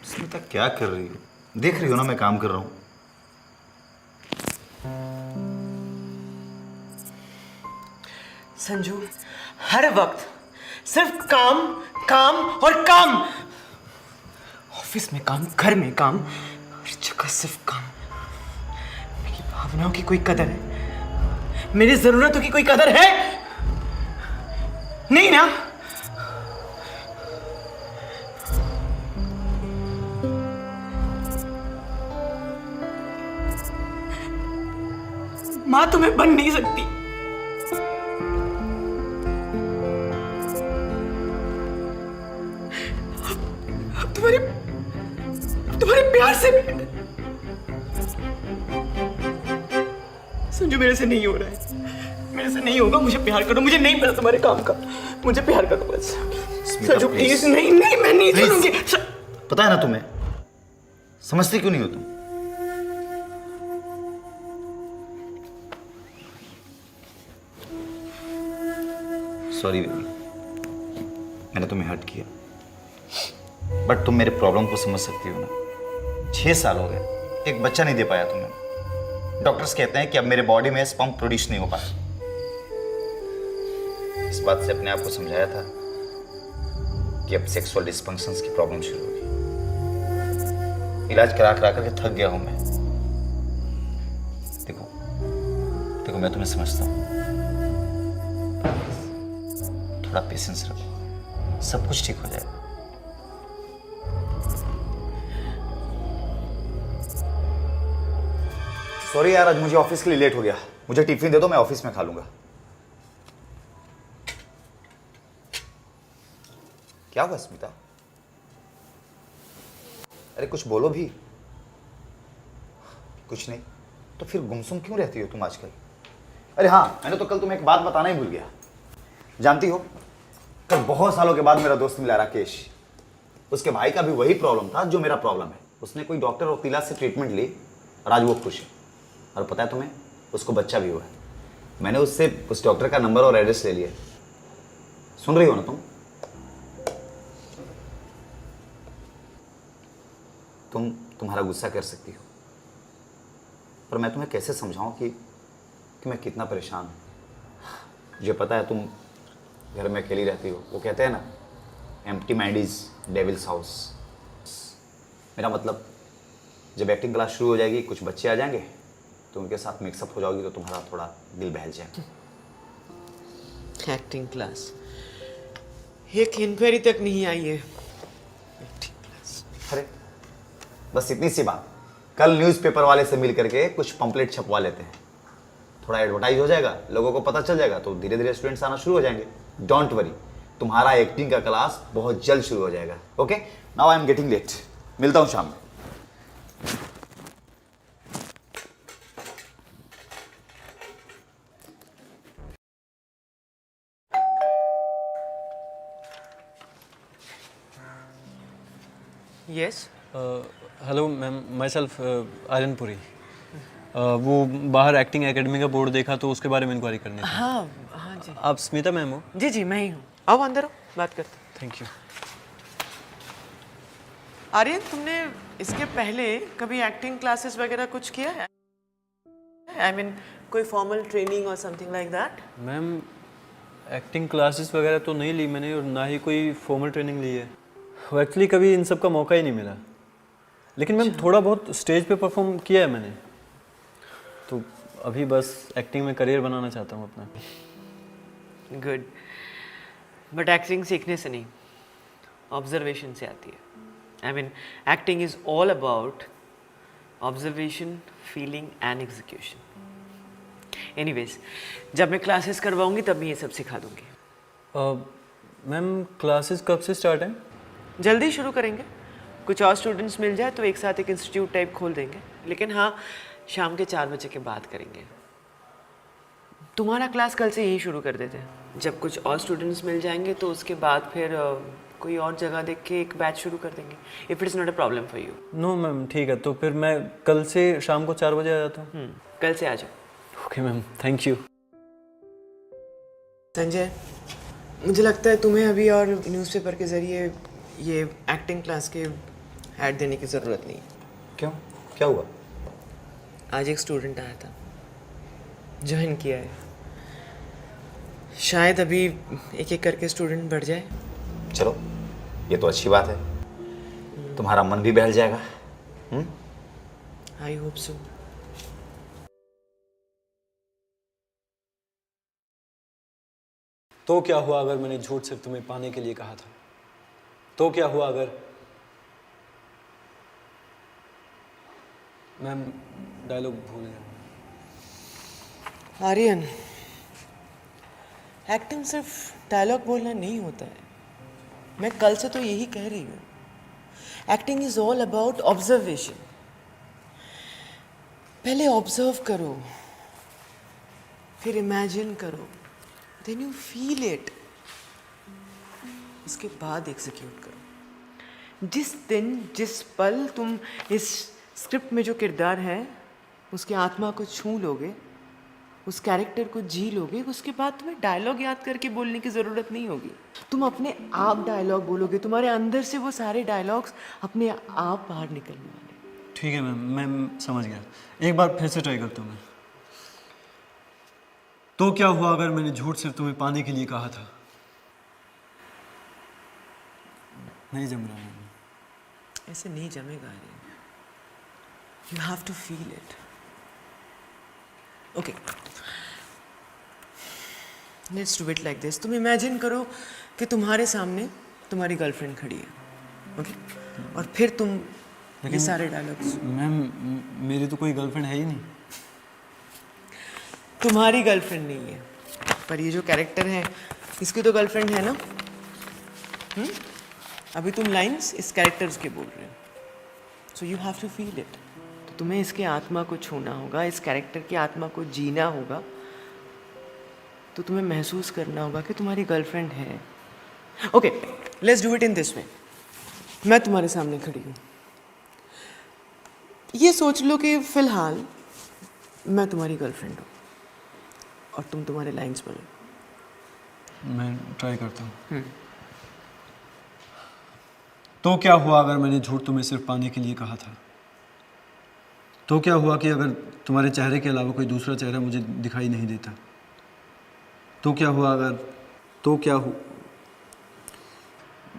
स्मिता क्या कर रही हो? देख रही हो ना मैं काम कर रहा हूँ। संजू, हर वक्त सिर्फ काम काम और काम। ऑफिस में काम, घर में काम, हर जगह सिर्फ काम। मेरी भावनाओं की कोई कदर है? मेरी जरूरतों की कोई कदर है? नहीं ना। मां तुम्हें बन नहीं सकती। अब तुम्हारे प्यार से संजू मेरे से नहीं हो रहा है, मेरे से नहीं होगा। मुझे प्यार करो, मुझे नहीं पता तुम्हारे काम का, मुझे प्यार करो बस। संजू प्लीज, नहीं नहीं मैं नहीं छोड़ूंगी। पता है ना तुम्हें, समझते क्यों नहीं हो तुम? सॉरी बेबी, मैंने तुम्हें हर्ट किया, बट तुम मेरे प्रॉब्लम को समझ सकती हो ना। 6 साल हो गए, एक बच्चा नहीं दे पाया तुम्हें। डॉक्टर्स कहते हैं कि अब मेरे बॉडी में स्पर्म प्रोड्यूस नहीं हो पाया। इस बात से अपने आप को समझाया था कि अब सेक्सुअल डिस्फंक्शंस की प्रॉब्लम शुरू होगी। इलाज करा करा करके थक गया हूं मैं। देखो देखो, मैं तुम्हें समझता हूं, थोड़ा पेशेंस रखो, सब कुछ ठीक हो जाएगा। सॉरी यार, आज मुझे ऑफिस के लिए लेट हो गया। मुझे टिफिन दे दो, मैं ऑफिस में खा लूंगा। क्या हुआ स्मिता? अरे कुछ बोलो भी। कुछ नहीं तो फिर गुमसुम क्यों रहती हो तुम आजकल? अरे हाँ, मैंने तो कल तुम्हें एक बात बताना ही भूल गया। जानती हो, कल बहुत सालों के बाद मेरा दोस्त मिला राकेश। उसके भाई का भी वही प्रॉब्लम था जो मेरा प्रॉब्लम है। उसने कोई डॉक्टर और वकीला से ट्रीटमेंट ली और आज वो खुश है। और पता है तुम्हें, उसको बच्चा भी हुआ है। मैंने उससे उस डॉक्टर का नंबर और एड्रेस ले लिया। सुन रही हो ना तुम्हारा गुस्सा कर सकती हो, पर मैं तुम्हें कैसे समझाऊं कि मैं कितना परेशान हूं। मुझे पता है तुम घर में अकेली रहती हो। वो कहते हैं ना, empty mind is devils house. मेरा मतलब, जब एक्टिंग क्लास शुरू हो जाएगी, कुछ बच्चे आ जाएंगे तो उनके साथ मिक्सअप हो जाओगी तो तुम्हारा थोड़ा दिल बहल जाएगा। Acting class? एक इंक्वायरी तक नहीं आई है। Acting class? अरे बस इतनी सी बात, कल न्यूज़पेपर वाले से मिल करके कुछ पंपलेट छपवा लेते हैं। थोड़ा एडवर्टाइज हो जाएगा, लोगों को पता चल जाएगा, तो धीरे धीरे स्टूडेंट्स आना शुरू हो जाएंगे। डोंट वरी, तुम्हारा एक्टिंग का क्लास बहुत जल्द शुरू हो जाएगा। Okay, now I am getting late. मिलता हूं शाम में। Yes. Hello ma'am, my self Aryan Puri. वो बाहर एक्टिंग एकेडमी का बोर्ड देखा तो उसके बारे में इंक्वायरी करनी थी। हाँ हाँ जी। आप स्मिता मैम हो? जी जी मैं ही हूँ। आओ अंदर आओ, बात करते हैं। Thank you. आर्यन, तुमने इसके पहले कभी एक्टिंग क्लासेस वगैरह कुछ किया है? आई मीन कोई फॉर्मल ट्रेनिंग और something like that? Ma'am acting classes वगैरह तो नहीं ली मैंने, और ना ही कोई फॉर्मल ट्रेनिंग ली है। एक्चुअली कभी इन सब का मौका ही नहीं मिला। लेकिन मैम थोड़ा बहुत स्टेज पे परफॉर्म किया है मैंने, तो अभी बस एक्टिंग में करियर बनाना चाहता हूँ अपना। गुड, बट एक्टिंग सीखने से नहीं, ऑब्जर्वेशन से आती है। I mean acting is all about observation, feeling and execution. Anyways, जब मैं क्लासेस करवाऊंगी तब मैं ये सब सिखा दूंगी। मैम क्लासेस कब से स्टार्ट हैं? जल्दी शुरू करेंगे। कुछ और स्टूडेंट्स मिल जाए तो एक साथ एक इंस्टीट्यूट टाइप खोल देंगे, लेकिन हाँ शाम के 4 बजे के बाद करेंगे। तुम्हारा क्लास कल से यही शुरू कर देते हैं। जब कुछ और स्टूडेंट्स मिल जाएंगे तो उसके बाद फिर कोई और जगह देख के एक बैच शुरू कर देंगे, if it is not a problem for you. No ma'am ठीक है, तो फिर मैं कल से शाम को 4 बजे आ जाता हूँ। कल से आ जाओ। Okay ma'am, thank you. Sanjay, मुझे लगता है तुम्हें अभी और न्यूज़पेपर के ज़रिए ये एक्टिंग क्लास के ऐड देने की ज़रूरत नहीं है। क्यों, क्या हुआ? आज एक स्टूडेंट आया था, ज्वाइन किया है। शायद अभी एक एक करके स्टूडेंट बढ़ जाए। चलो, ये तो अच्छी बात है, तुम्हारा मन भी बहल जाएगा। I hope so. तो क्या हुआ अगर मैंने झूठ सिर्फ तुम्हें पाने के लिए कहा था? तो क्या हुआ अगर मैम डायलॉग भूल गया। आर्यन, एक्टिंग सिर्फ डायलॉग बोलना नहीं होता है। मैं कल से तो यही कह रही हूँ। Acting is all about observation. पहले ऑब्जर्व करो, फिर इमेजिन करो, देन यू फील इट, उसके बाद एग्जीक्यूट करो। जिस दिन जिस पल तुम इस स्क्रिप्ट में जो किरदार है उसकी आत्मा को छू लोगे, उस कैरेक्टर को जी लोगे, उसके बाद तुम्हें डायलॉग याद करके बोलने की ज़रूरत नहीं होगी। तुम अपने आप डायलॉग बोलोगे, तुम्हारे अंदर से वो सारे डायलॉग्स अपने आप बाहर निकलने वाले। ठीक है मैम, मैं समझ गया। एक बार फिर से ट्राई करता हूँ मैं। तो क्या हुआ अगर मैंने झूठ सिर्फ तुम्हें पाने के लिए कहा था? नहीं जम रहा मैम। ऐसे नहीं जमेगा Aryan. You have to feel it. Okay, let's do it like this. तुम इमेजिन करो कि तुम्हारे सामने तुम्हारी गर्लफ्रेंड खड़ी है, ओके? और फिर तुम ये सारे डायलॉग्स। मैम मेरी तो कोई गर्लफ्रेंड है ही नहीं। तुम्हारी गर्लफ्रेंड नहीं है, पर ये जो कैरेक्टर है इसकी तो गर्लफ्रेंड है ना? अभी तुम लाइंस इस कैरेक्टर्स के बोल रहे हो, so you have to feel it. तो तुम्हें इसके आत्मा को छूना होगा, इस कैरेक्टर की आत्मा को जीना होगा। तो तुम्हें महसूस करना होगा कि तुम्हारी गर्लफ्रेंड है। Okay, let's do it in this way. मैं तुम्हारे सामने खड़ी हूँ, ये सोच लो कि फिलहाल मैं तुम्हारी गर्लफ्रेंड हूँ और तुम तुम्हारे लाइंस बोलो। मैं ट्राई करता हूँ। तो क्या हुआ अगर मैंने झूठ तुम्हें सिर्फ पाने के लिए कहा था? तो क्या हुआ कि अगर तुम्हारे चेहरे के अलावा कोई दूसरा चेहरा मुझे दिखाई नहीं देता? तो क्या हुआ अगर तो क्या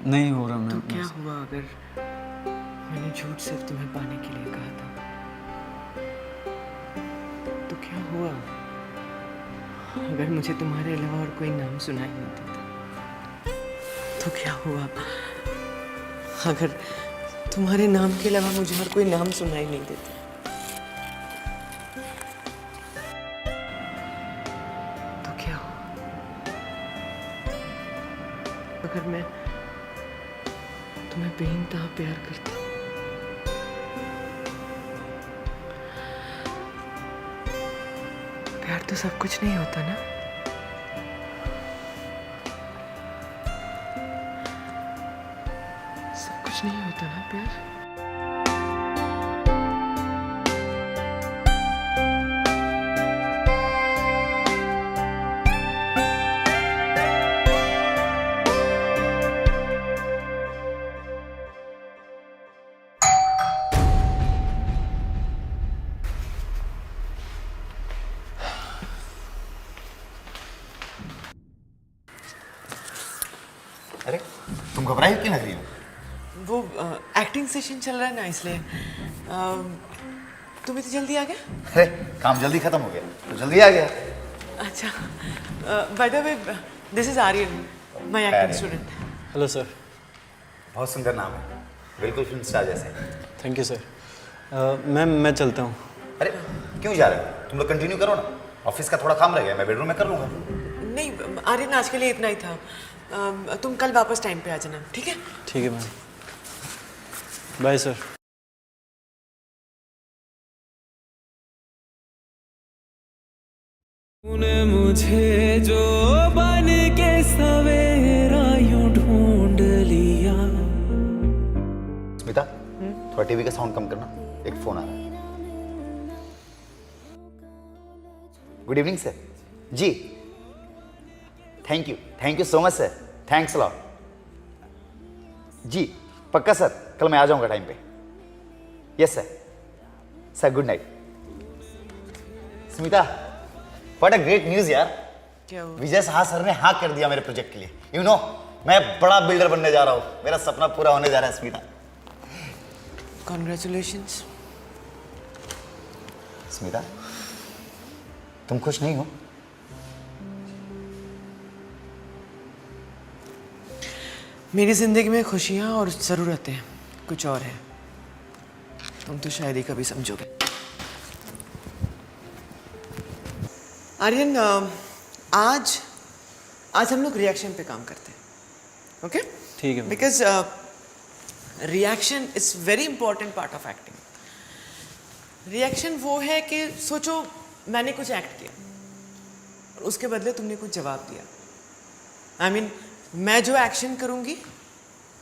नहीं हो रहा मैं। तो क्या हुआ अगर मैंने झूठ सिर्फ तुम्हें पाने के लिए कहा था? तो क्या हुआ अगर मुझे तुम्हारे अलावा और कोई नाम सुनाई नहीं देता? तो क्या हुआ अगर तुम्हारे नाम के अलावा मुझे और कोई नाम सुनाई नहीं देता? तो क्या हुआ अगर मैं तुम्हें बेइंतहा प्यार करता हूँ? प्यार तो सब कुछ नहीं होता ना। सब कुछ नहीं होता ना प्यार। अरे तुम घबराई क्यों लग रही हो? वो एक्टिंग सेशन चल रहा है ना, इसलिए। तुम इतनी जल्दी आ गए? अरे काम जल्दी खत्म हो गया तो जल्दी आ गया। अच्छा, by the way, this is Aryan, my acting student. Hello sir. बहुत सुंदर नाम है, बिल्कुल फिल्म स्टार जैसे। Thank you sir. मैम मैं चलता हूँ। अरे क्यों जा रहे हो? तुम लोग कंटिन्यू करो ना, ऑफिस का थोड़ा काम रह गया, मैं बेडरूम में कर लूँगा। नहीं आर्यन, आज के लिए इतना ही था। तुम कल वापस टाइम पे आ जाना, ठीक है? ठीक है मैम, बाय सर। तूने मुझे जो बन के सवेरा यूं ढूंढ लिया। स्मिता, थोड़ा टीवी का साउंड कम करना, एक फोन आ रहा है। Good evening sir. जी thank you so much sir, thanks lot. जी पक्का सर, कल मैं आ जाऊंगा टाइम पे। Yes sir, good night. Smita, what a great news यार। क्या हुआ? विजय साहा सर ने हाँ कर दिया मेरे प्रोजेक्ट के लिए। यू नो मैं बड़ा बिल्डर बनने जा रहा हूँ, मेरा सपना पूरा होने जा रहा है स्मिता। कॉन्ग्रेचुलेशंस। स्मिता, तुम खुश नहीं हो? मेरी जिंदगी में खुशियाँ और ज़रूरतें कुछ और है, तुम तो शायद ही कभी समझोगे। आर्यन, आज हम लोग रिएक्शन पे काम करते हैं, ओके? ठीक है। Because reaction is very important part of acting. Reaction वो है कि सोचो मैंने कुछ एक्ट किया और उसके बदले तुमने कुछ जवाब दिया। आई मीन मैं जो एक्शन करूंगी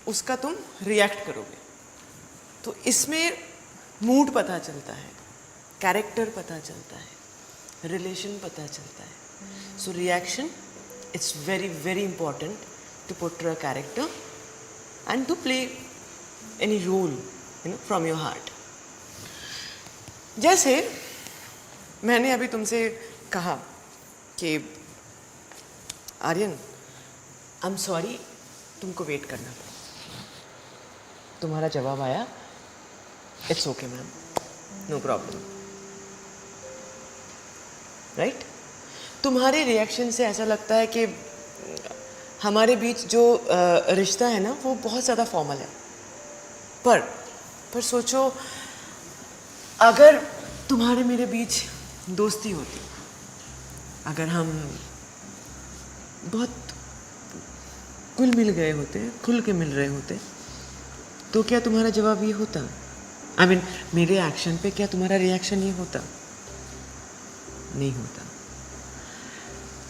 उसका तुम रिएक्ट करोगे, तो इसमें मूड पता चलता है, कैरेक्टर पता चलता है, रिलेशन पता चलता है। So reaction it's very very important to portray a character and to play any role from your heart. जैसे मैंने अभी तुमसे कहा कि आर्यन आई एम सॉरी, तुमको वेट करना पड़ा। तुम्हारा जवाब आया, it's okay ma'am, no problem, right? तुम्हारे रिएक्शन से ऐसा लगता है कि हमारे बीच जो रिश्ता है ना वो बहुत ज़्यादा फॉर्मल है। पर सोचो अगर तुम्हारे मेरे बीच दोस्ती होती, अगर हम बहुत खुल मिल गए होते, खुल के मिल रहे होते, तो क्या तुम्हारा जवाब ये होता? आई मीन मेरे एक्शन पे क्या तुम्हारा रिएक्शन ये होता? नहीं होता।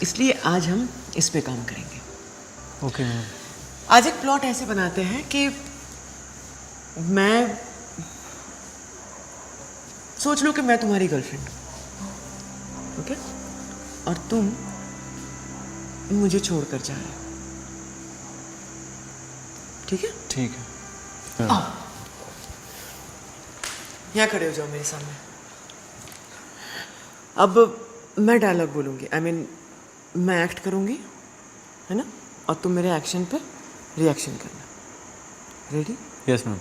इसलिए आज हम इस पे काम करेंगे। Okay ma'am. आज एक प्लॉट ऐसे बनाते हैं कि मैं सोच लो कि मैं तुम्हारी गर्लफ्रेंड हूं, ओके? और तुम मुझे छोड़कर जा रहे हो, ठीक है? ठीक है। यहाँ खड़े हो जाओ मेरे सामने। अब मैं डायलॉग बोलूँगी, आई मीन मैं एक्ट करूँगी, है ना? और तुम मेरे एक्शन पे रिएक्शन करना। रेडी? Yes ma'am.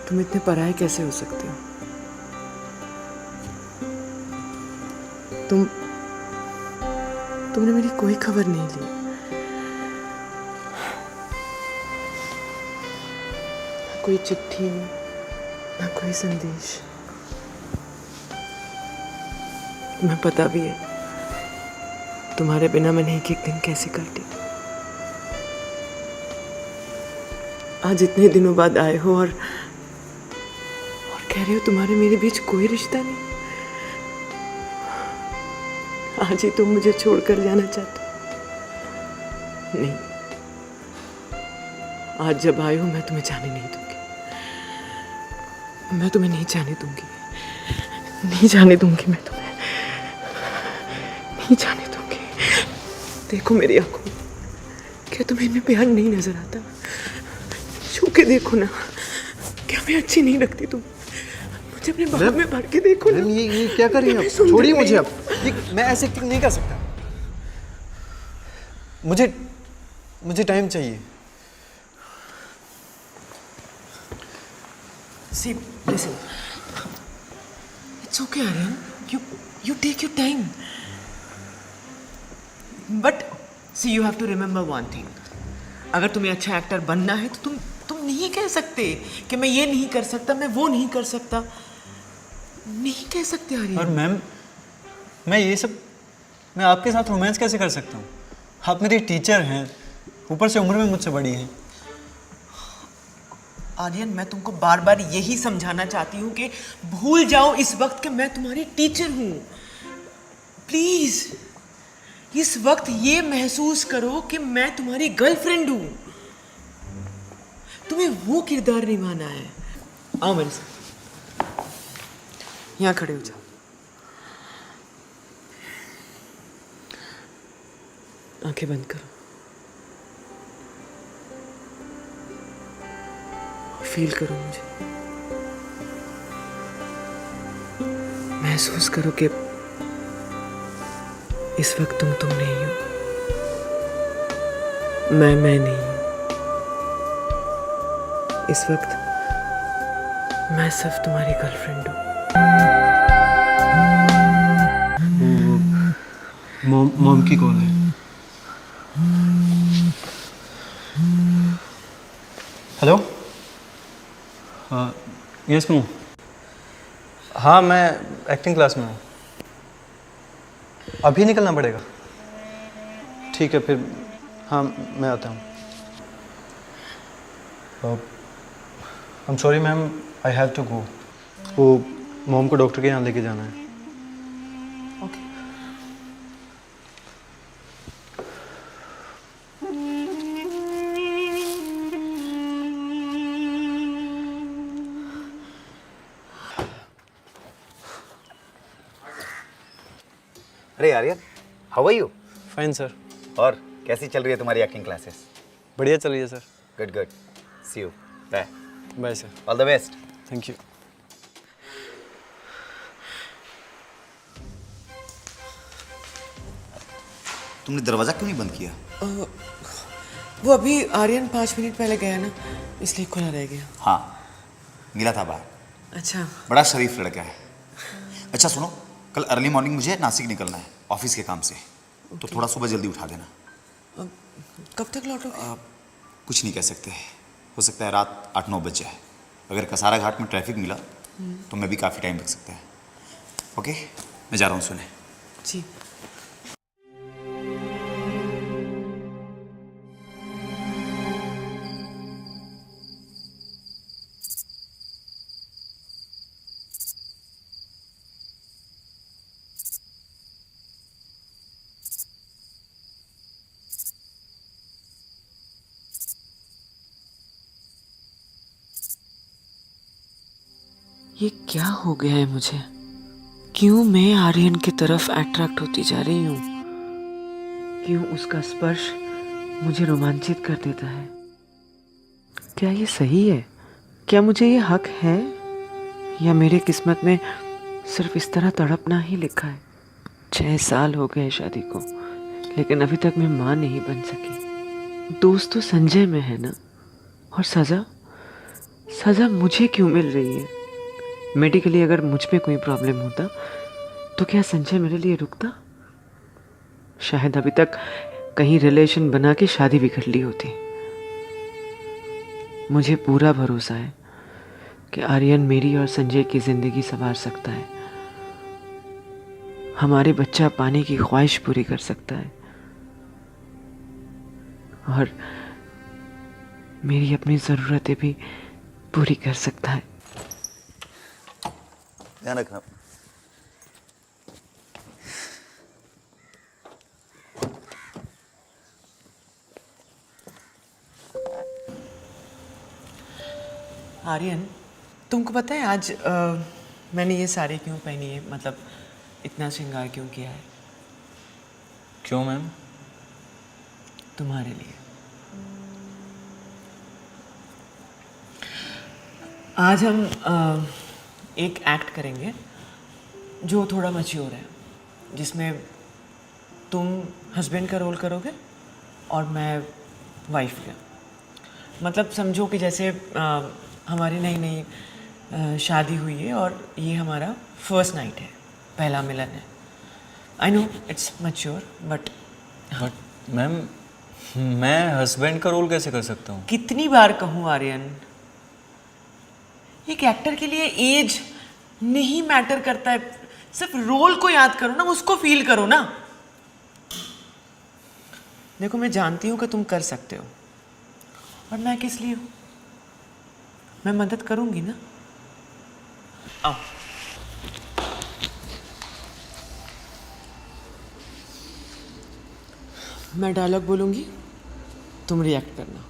तुम इतने पराये कैसे हो सकते हो? तुमने मेरी कोई खबर नहीं ली, ना कोई चिट्ठी, ना कोई संदेश। तुम्हें पता भी है तुम्हारे बिना मैंने एक दिन कैसे काटी। आज इतने दिनों बाद आए हो और कह रहे हो तुम्हारे मेरे बीच कोई रिश्ता नहीं। आज ही तुम मुझे छोड़कर जाना चाहते हो? नहीं, आज जब आए हो मैं तुम्हें जाने नहीं दूंगी। मैं तुम्हें नहीं जाने दूंगी, नहीं जाने दूंगी, मैं तुम्हें नहीं जाने दूंगी। देखो मेरी आंखों में, क्या तुम्हें इनमें प्यार नहीं नजर आता? छू के देखो ना, क्या मैं अच्छी नहीं लगती? तुम मुझे अपने बाहों में भर के देखो ना। ये क्या कर रही हैं आप? छोड़िए मुझे अब। मैं ऐसे एक्टिंग नहीं कर सकता। मुझे टाइम चाहिए। See, listen. It's okay, Aryan. You take your time. But see, you have to remember one thing. अगर तुम्हें अच्छा एक्टर बनना है तो तुम नहीं कह सकते कि मैं ये नहीं कर सकता, मैं वो नहीं कर सकता। नहीं कह सकते आर्यन। और मैम, मैं आपके साथ रोमांस कैसे कर सकता हूँ? आप मेरी टीचर हैं, ऊपर से उम्र में मुझसे बड़ी हैं। आर्यन, मैं तुमको बार बार यही समझाना चाहती हूँ कि भूल जाओ इस वक्त कि मैं तुम्हारी टीचर हूँ। प्लीज इस वक्त ये महसूस करो कि मैं तुम्हारी गर्लफ्रेंड हूँ। तुम्हें वो किरदार निभाना है। आओ मेरे साथ, यहाँ खड़े हो जाओ। आंखें बंद करो। फील करो मुझे। महसूस करो कि इस वक्त तुम नहीं हो, मैं नहीं हूं। इस वक्त मैं सिर्फ तुम्हारी गर्लफ्रेंड हूं। मॉम की कॉल है। हेलो। Yes mom. हाँ, मैं एक्टिंग क्लास में हूँ। अभी निकलना पड़ेगा? ठीक है फिर, हाँ मैं आता हूँ। I am sorry ma'am, I have to go. वो मॉम को डॉक्टर के यहाँ लेके जाना है। ओके। अरे Aryan, how are you? Fine sir. और कैसी चल रही है तुम्हारी एक्टिंग क्लासेस? बढ़िया चल रही है sir. Good good, see you, bye. Bye sir. All the best. Thank you. तुमने दरवाजा क्यों नहीं बंद किया? वो अभी आर्यन 5 मिनट पहले गया ना, इसलिए खुला रह गया। हाँ, मिला था बाहर। अच्छा। बड़ा शरीफ लड़का है। अच्छा सुनो, कल अर्ली मॉर्निंग मुझे नासिक निकलना है ऑफिस के काम से, तो थोड़ा सुबह जल्दी उठा देना। कब तक लौटोगे? कुछ नहीं कह सकते, हो सकता है रात 8-9 बज जाए। अगर कसारा घाट में ट्रैफिक मिला तो मैं भी काफ़ी टाइम लग सकता है। ओके, मैं जा रहा हूँ सोने। जी। ये क्या हो गया है मुझे? क्यों मैं आर्यन की तरफ अट्रैक्ट होती जा रही हूँ? क्यों उसका स्पर्श मुझे रोमांचित कर देता है? क्या ये सही है? क्या मुझे ये हक है, या मेरे किस्मत में सिर्फ इस तरह तड़पना ही लिखा है? 6 साल हो गए शादी को, लेकिन अभी तक मैं माँ नहीं बन सकी। दोस्त तो संजय में है ना, और सजा मुझे क्यों मिल रही है? मेडिकली अगर मुझ पे कोई प्रॉब्लम होता तो क्या संजय मेरे लिए रुकता? शायद अभी तक कहीं रिलेशन बना के शादी भी कर ली होती। मुझे पूरा भरोसा है कि आर्यन मेरी और संजय की जिंदगी संवार सकता है, हमारे बच्चा पाने की ख्वाहिश पूरी कर सकता है, और मेरी अपनी ज़रूरतें भी पूरी कर सकता है। ध्यान रखना। आर्यन, तुमको पता है आज मैंने ये साड़ी क्यों पहनी है? मतलब इतना श्रृंगार क्यों किया है? क्यों मैम? तुम्हारे लिए। आज हम एक एक्ट करेंगे जो थोड़ा मैच्योर है, जिसमें तुम हस्बैंड का रोल करोगे और मैं वाइफ का। मतलब समझो कि जैसे हमारी नई नई शादी हुई है और ये हमारा फर्स्ट नाइट है, पहला मिलन है। I know it's mature, but ma'am, मैं हस्बैंड का रोल कैसे कर सकता हूँ? कितनी बार कहूँ आर्यन, एक एक्टर के लिए एज नहीं मैटर करता है, सिर्फ रोल को याद करो ना, उसको फील करो ना। देखो, मैं जानती हूँ कि तुम कर सकते हो, और मैं किस लिए हूँ? मैं मदद करूंगी ना। आओ। मैं डायलॉग बोलूंगी, तुम रिएक्ट करना।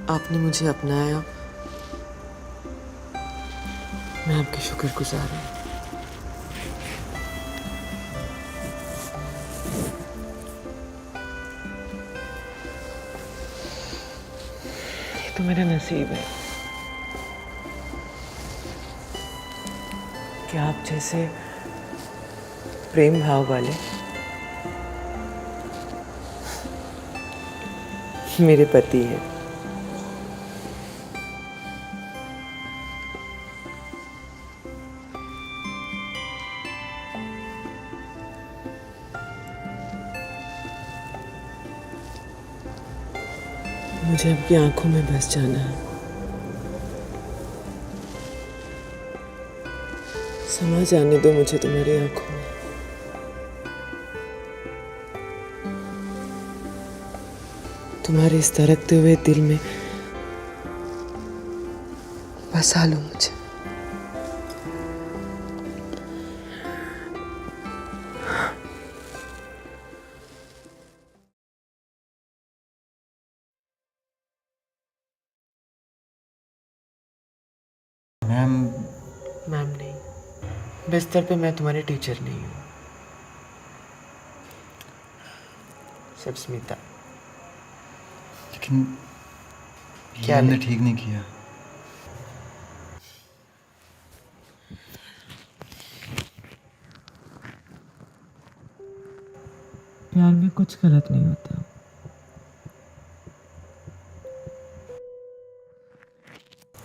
आपने मुझे अपनाया, मैं आपकी शुक्रगुजार हूँ। ये तो मेरा नसीब है कि आप जैसे प्रेम भाव वाले मेरे पति हैं। मुझे आपकी आंखों में बस जाना है, समा जाने दो मुझे तुम्हारी आंखों में। तुम्हारे इस धड़कते हुए दिल में बसा लो मुझे। मैम, मैम नहीं, बिस्तर पे मैं तुम्हारे टीचर नहीं हूँ, सिर्फ स्मिता। लेकिन क्या हमने नहीं? ठीक नहीं किया। प्यार में कुछ गलत नहीं होता।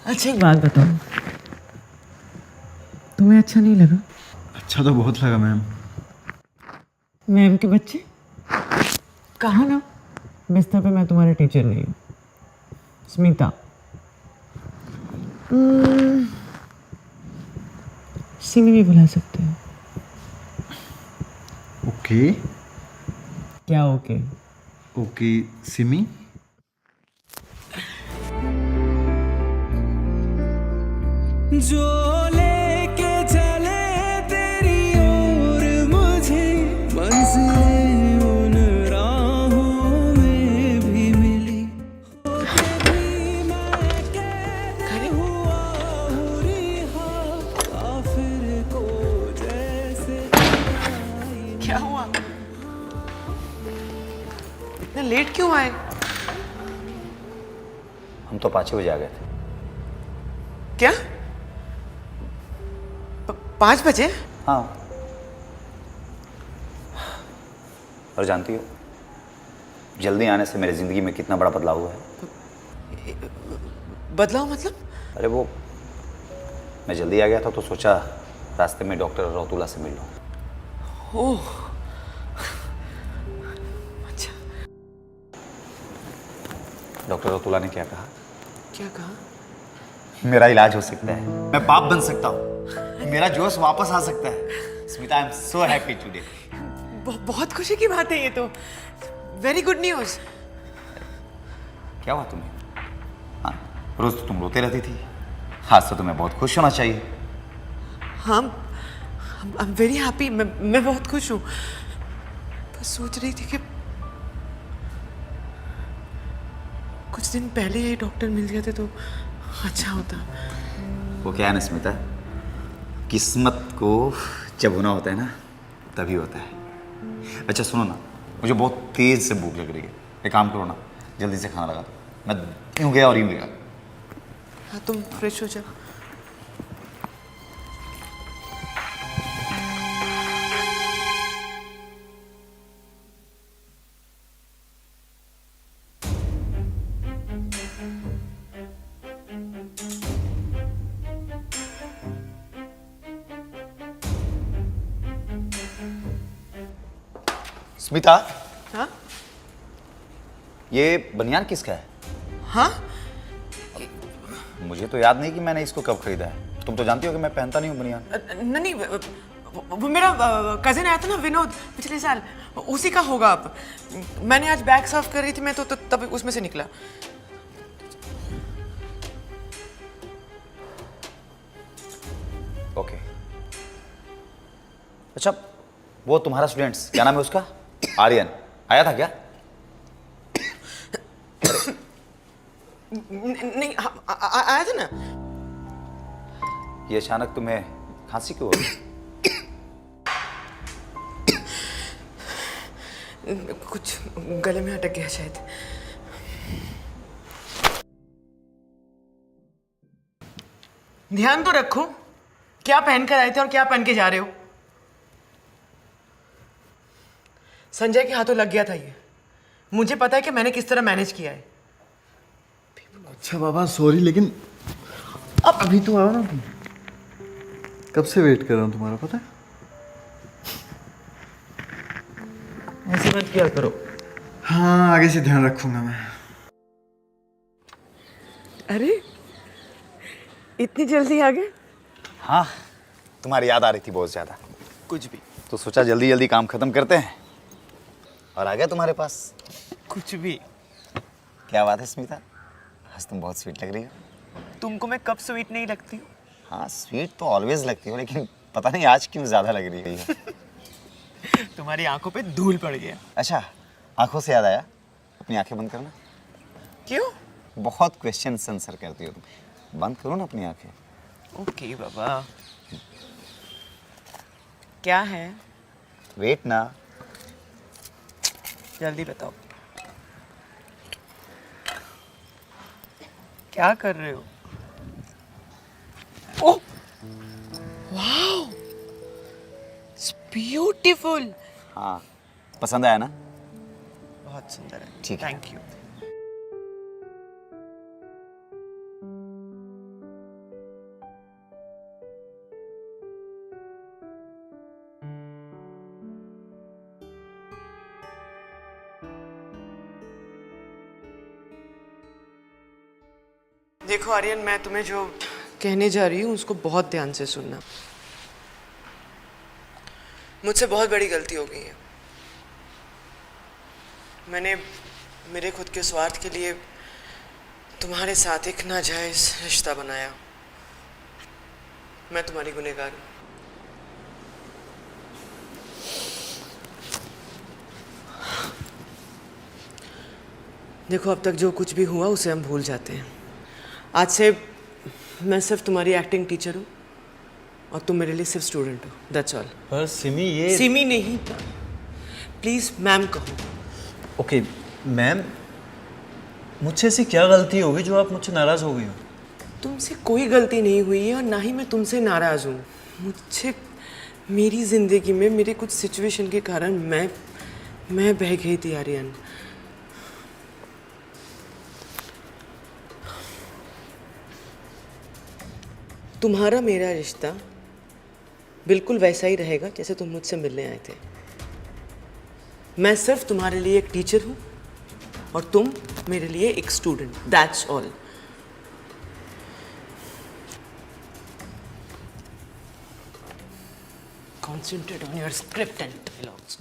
अच्छा एक बात बताओ, तुम्हें अच्छा नहीं लगा? अच्छा तो बहुत लगा मैम। मैम के बच्चे, कहा ना बिस्तर पे मैं तुम्हारे टीचर नहीं हूँ। स्मिता, सिमी भी बुला सकते हो। ओके क्या ओके? ओके सिमी। जो लेके चले तेरी ओर मुझे, मंजिलें उन राहों में भी मिली, होके भी मैं कैद हुआ हूँ रिहा, काफिर को जैसे क्या हुआ? इतना लेट क्यों आए? हम तो 5 बजे आ गए थे। क्या 5 बजे? हाँ, और जानती हो जल्दी आने से मेरी जिंदगी में कितना बड़ा बदलाव हुआ है। बदलाव मतलब? अरे वो मैं जल्दी आ गया था तो सोचा रास्ते में डॉक्टर रौतुला से मिल लूं। ओह अच्छा, डॉक्टर रौतुला ने क्या कहा? क्या कहा? मेरा इलाज हो सकता है, मैं बाप बन सकता हूँ, मेरा जोश वापस आ सकता है। Smita, I am so happy today. बहुत खुशी की बात है ये तो, वेरी गुड न्यूज़। क्या हुआ तुम्हें? हाँ, रोज तो तुम रोते रहती थी, आज तो तुम्हें बहुत खुश होना चाहिए। हाँ, आई एम वेरी हैप्पी, मैं बहुत खुश हूँ। बस सोच रही थी कि कुछ दिन पहले ये डॉक्टर मिल जाते तो अच्छा होता। वो क्या है ना स्मिता, किस्मत को जब होना होता है ना तभी होता है। अच्छा सुनो ना, मुझे बहुत तेज से भूख लग रही है, एक काम करो ना, जल्दी से खाना लगा दो। मैं यूँ गया और यूँ गया। हाँ तुम फ्रेश हो जाओ। स्मिता, हाँ ये बनियान किसका है? हाँ, मुझे तो याद नहीं कि मैंने इसको कब खरीदा है। तुम तो जानती हो कि मैं पहनता नहीं हूँ बनियान। नहीं वो मेरा कजिन आया था ना विनोद पिछले साल, उसी का होगा। अब मैंने आज बैग साफ कर रही थी मैं तो तब उसमें से निकला। ओके। अच्छा, वो तुम्हारा स्टूडेंट्स क्या नाम है उसका? आर्यन आया था क्या? नहीं आया था ना। ये अचानक तुम्हें खांसी क्यों हो रही? कुछ गले में अटक गया शायद। ध्यान तो रखो, क्या पहन कर आए थे और क्या पहन के जा रहे हो। संजय के हाथों लग गया था ये। मुझे पता है कि मैंने किस तरह मैनेज किया है। अच्छा बाबा सॉरी, लेकिन अब अभी तो आओ ना। कब से वेट कर रहा हूँ तुम्हारा, पता है? ऐसे मत किया करो। हाँ आगे से ध्यान रखूंगा मैं। अरे इतनी जल्दी आ गए? हाँ, तुम्हारी याद आ रही थी बहुत ज़्यादा। कुछ भी। तो सोचा जल्दी जल्दी काम खत्म करते हैं और आ गया तुम्हारे पास। कुछ भी। क्या बात है स्मिता, आज तुम बहुत स्वीट लग रही हो। तुमको मैं कब स्वीट नहीं लगती हूँ? हाँ स्वीट तो ऑलवेज लगती हो, लेकिन पता नहीं आज क्यों ज़्यादा लग रही है। तुम्हारी आंखों पे धूल पड़ गया। अच्छा, आंखों से याद आया, अपनी आंखें बंद करना। क्यों? बहुत क्वेश्चन आंसर करती हो तुम, बंद करो ना अपनी आंखें। ओके बाबा। क्या है? वेट ना। जल्दी बताओ। क्या कर रहे हो? Oh wow, it's beautiful. हाँ, पसंद आया ना? बहुत सुंदर है। ठीक है। Thank you. देखो आर्यन, मैं तुम्हें जो कहने जा रही हूँ उसको बहुत ध्यान से सुनना। मुझसे बहुत बड़ी गलती हो गई है। मैंने मेरे खुद के स्वार्थ के लिए तुम्हारे साथ एक नाजायज रिश्ता बनाया। मैं तुम्हारी गुनहगार हूँ। देखो, अब तक जो कुछ भी हुआ उसे हम भूल जाते हैं। आज से मैं सिर्फ तुम्हारी एक्टिंग टीचर हूँ और तुम मेरे लिए सिर्फ स्टूडेंट हो। That's all. पर सिमी ये सिमी नहीं, प्लीज मैम कहो। ओके मैम, मुझसे ऐसी क्या गलती होगी जो आप मुझसे नाराज़ हो गई हो? तुमसे कोई गलती नहीं हुई है और ना ही मैं तुमसे नाराज़ हूँ। मुझे मेरी ज़िंदगी में मेरे कुछ सिचुएशन के कारण मैं बह गई थी आर्यन। तुम्हारा मेरा रिश्ता बिल्कुल वैसा ही रहेगा जैसे तुम मुझसे मिलने आए थे। मैं सिर्फ तुम्हारे लिए एक टीचर हूँ और तुम मेरे लिए एक student. That's all. Concentrate on your script and dialogues.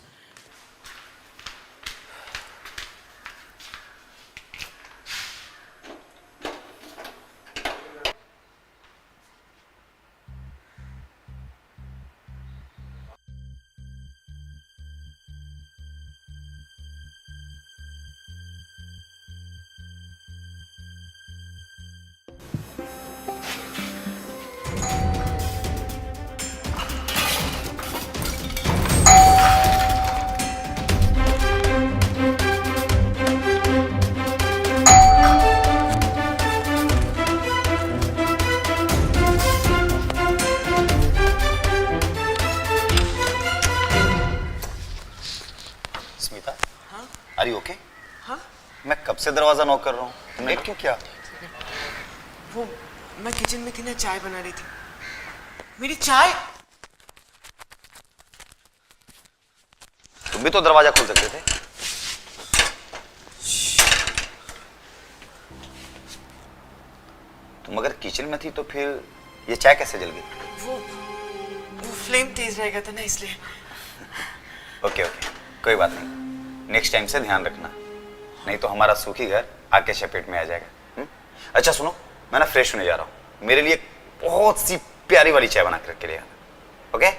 Smita, are you okay? हाँ? मैं कब से दरवाजा नॉक कर रहा हूँ, तुमने क्यों किया? वो मैं किचन में थी ना, चाय बना रही थी। मेरी चाय। तुम भी तो दरवाजा खोल सकते थे। तुम अगर किचन में थी तो फिर ये चाय कैसे जल गई? वो फ्लेम तेज रह गया था ना, इसलिए। ओके ओके, कोई बात नहीं, नेक्स्ट टाइम से ध्यान रखना, नहीं तो हमारा सूखी घर आग के चपेट में आ जाएगा। अच्छा सुनो, मैं ना फ्रेश होने जा रहा हूँ, मेरे लिए बहुत सी प्यारी वाली चाय बना कर रख के ले आना। ओके?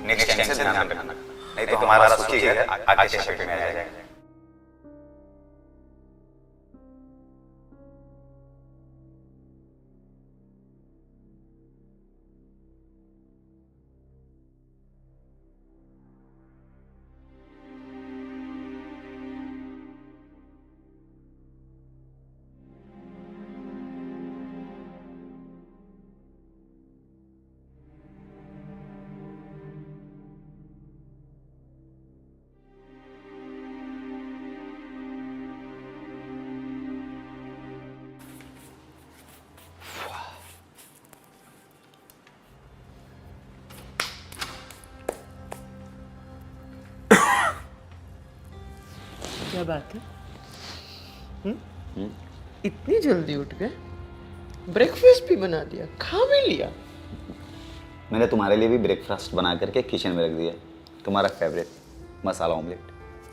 नेक्स्ट टाइम से ध्यान रखना, नहीं तो हमारा सुखी घर आगे शेड में आ जाएगा। क्या बात है? इतनी जल्दी उठ गए? ब्रेकफास्ट भी बना दिया, खा भी लिया। मैंने तुम्हारे लिए भी ब्रेकफास्ट बना करके किचन में रख दिया, तुम्हारा फेवरेट मसाला ऑमलेट।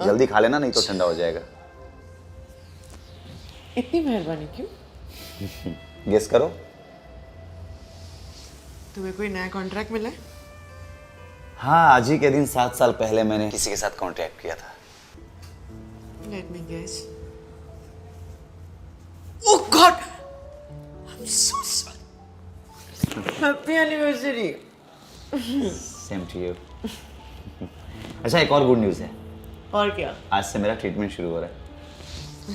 जल्दी खा लेना, नहीं तो ठंडा हो जाएगा। इतनी मेहरबानी क्यों? गेस करो। तुम्हें कोई नया कॉन्ट्रैक्ट मिला है? हाँ, आज ही के दिन 7 साल पहले मैंने किसी के साथ कॉन्ट्रैक्ट किया था। Let me guess. Oh God! I'm so sorry. Happy anniversary. Same to you. अच्छा, एक और गुड न्यूज़ है। और क्या? आज से मेरा ट्रीटमेंट शुरू हो रहा है।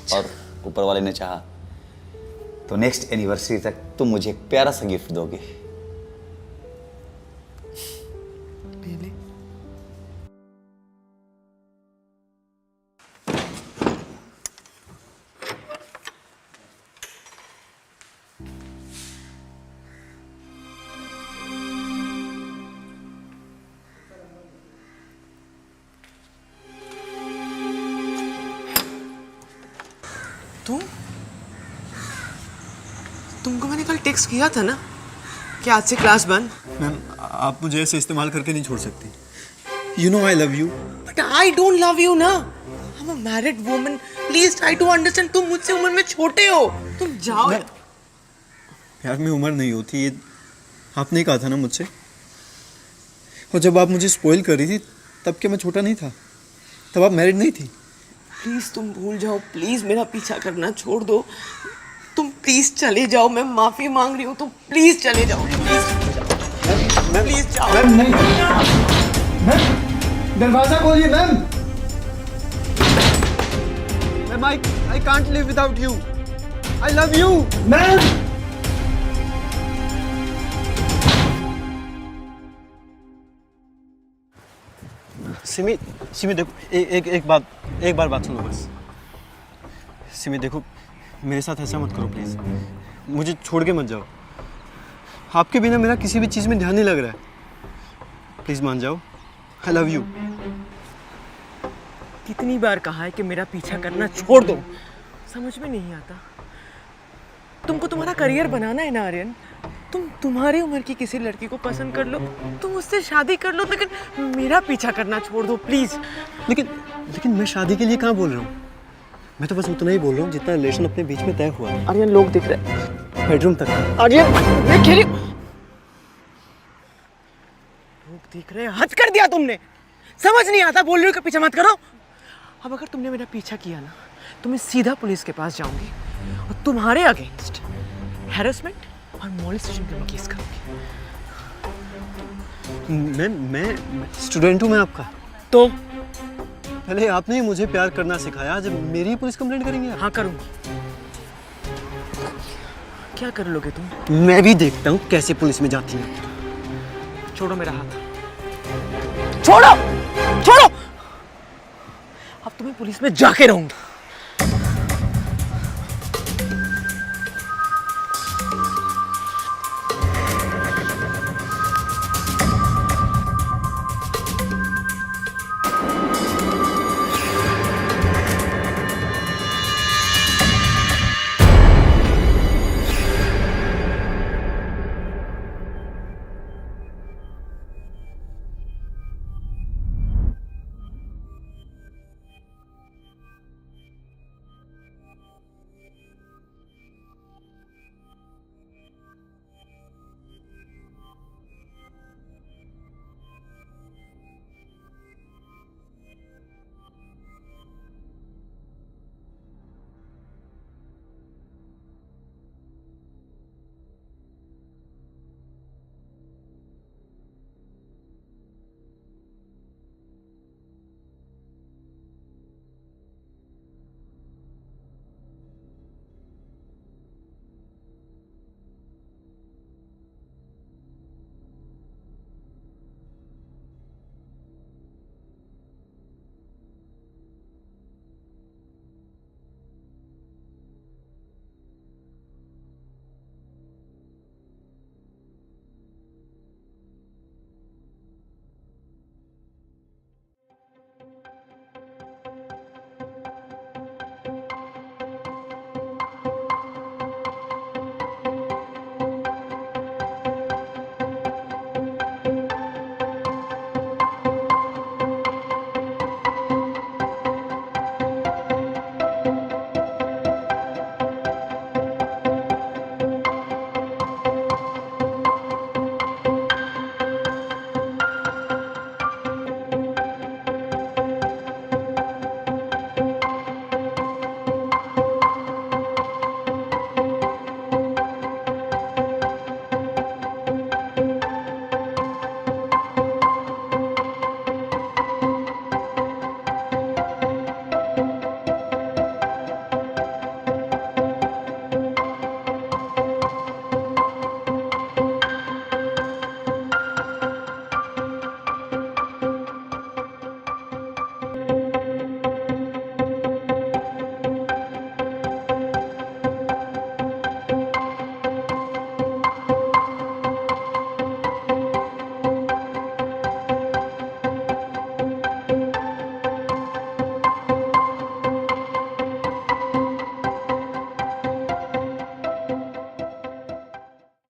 अच्छा। और ऊपर वाले ने चाहा तो नेक्स्ट एनिवर्सरी तक तुम मुझे एक प्यारा सा गिफ्ट दोगी। Really? तुमको मैंने कल टेक्स्ट किया था ना कि आज से क्लास बंद। मैम, आप मुझे ऐसे इस्तेमाल करके नहीं छोड़ सकती। You know I love you. But I don't love you ना। I'm a married woman. Please try to understand. तुम मुझसे उम्र में छोटे हो। तुम जाओ। प्यार में उम्र नहीं होती, ये आपने कहा था ना मुझसे। और जब आप मुझे स्पॉइल कर रही थी तब क्या मैं छोटा नहीं था? तब आप मैरिड नहीं थी? प्लीज तुम भूल जाओ। प्लीज मेरा पीछा करना छोड़ दो। तुम प्लीज चले जाओ। मैं माफी मांग रही हूँ। तुम प्लीज चले जाओ। प्लीज जाओ। मैम नहीं, मैम दरवाजा खोलिए ma'am. Ma'am I can't live without you. I love you ma'am. Simi देखो, एक बार बात सुनो बस। सिमी देखो, मेरे साथ ऐसा मत करो प्लीज। मुझे छोड़ के मत जाओ। आपके बिना मेरा किसी भी चीज में ध्यान नहीं लग रहा है। प्लीज मान जाओ। I love you. कितनी बार कहा है कि मेरा पीछा करना छोड़ दो। समझ में नहीं आता। तुमको तुम्हारा करियर बनाना है ना आर्यन। तुम तुम्हारी उम्र की किसी लड़की को पसंद कर लो, तुम उससे शादी कर लो, लेकिन मेरा पीछा करना छोड़ दो प्लीज। लेकिन मैं शादी के लिए कहाँ बोल रहा हूँ। मैं तो बस उतना ही बोल रहा हूँ जितना रिलेशन अपने बीच में तय हुआ है। आर्यन लोग दिख रहे हैं। बेडरूम तक। आर्यन मैं खेली। लोग दिख रहे हैं। हद कर दिया तुमने। समझ नहीं आता। बोल रही हो कि पीछा मत करो। अब अगर तुमने मेरा पीछा किया ना तो मैं सीधा पुलिस के पास जाऊंगी और तुम्हारे अगेंस्ट हैरेसमेंट और मॉलेस्टेशन का केस करूंगी। मैं स्टूडेंट हूँ मैं आपका। तो पहले आपने ही मुझे प्यार करना सिखाया, जब मेरी पुलिस कंप्लेंट करेंगे आप? हाँ करूंगी। क्या कर लोगे तुम? मैं भी देखता हूँ कैसे पुलिस में जाती है। छोड़ो मेरा हाथ। छोड़ो छोड़ो। अब तुम्हें पुलिस में जाके रहूंगी।